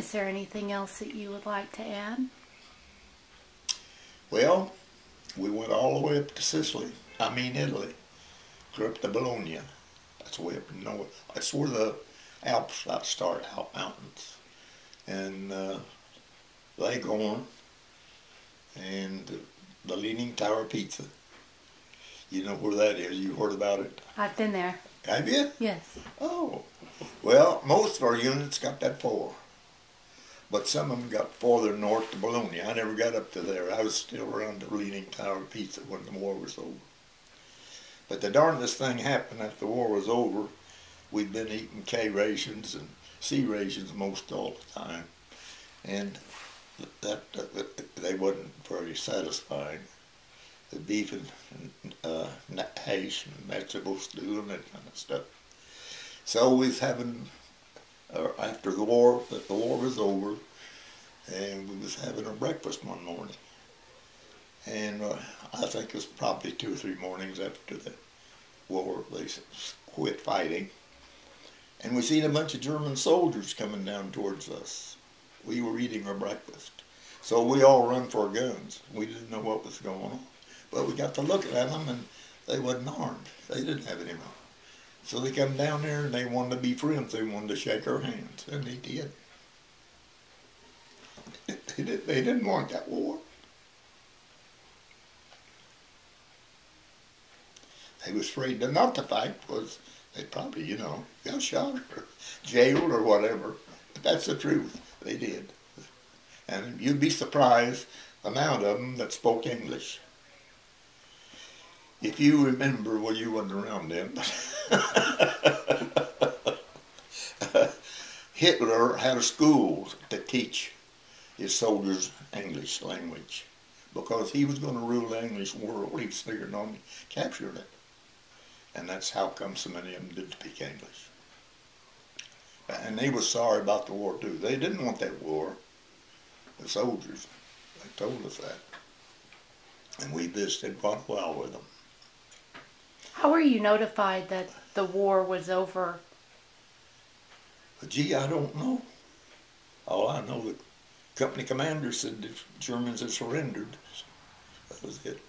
Is there anything else that you would like to add? Well, we went all the way up to Italy. Grew up to Bologna. That's way up north. That's where the Alps start, Alp Mountains. And Leghorn and the Leaning Tower Pizza. You know where that is. You heard about it. I've been there. Have you? Yes. Oh. Well, most of our units got that far. But some of them got farther north to Bologna. I never got up to there. I was still around the Leaning Tower Pizza when the war was over. But the darndest thing happened after the war was over. We'd been eating K rations and C rations most all the time. And they wasn't very satisfying. The beef and hash and vegetable stew and that kind of stuff. So we was having, after the war was over, and we was having a breakfast one morning. And I think it was probably 2 or 3 mornings after the war, they quit fighting. And we seen a bunch of German soldiers coming down towards us. We were eating our breakfast. So we all run for our guns. We didn't know what was going on. But we got to looking at them, and they wasn't armed. They didn't have any more. So they come down there, and they wanted to be friends. They wanted to shake our hands, and they did. They didn't want that war. They was afraid not to fight because they probably, got shot or jailed or whatever. But that's the truth. They did. And you'd be surprised the amount of them that spoke English. If you remember, well, you wasn't around then, but Hitler had a school to teach his soldiers English language because he was going to rule the English world. He was figuring on capturing it. And that's how come so many of them did speak English. And they were sorry about the war too. They didn't want that war. The soldiers, they told us that. And we visited quite a while with them. How were you notified that the war was over? But gee, I don't know. All I know, the company commander said the Germans had surrendered. That was it.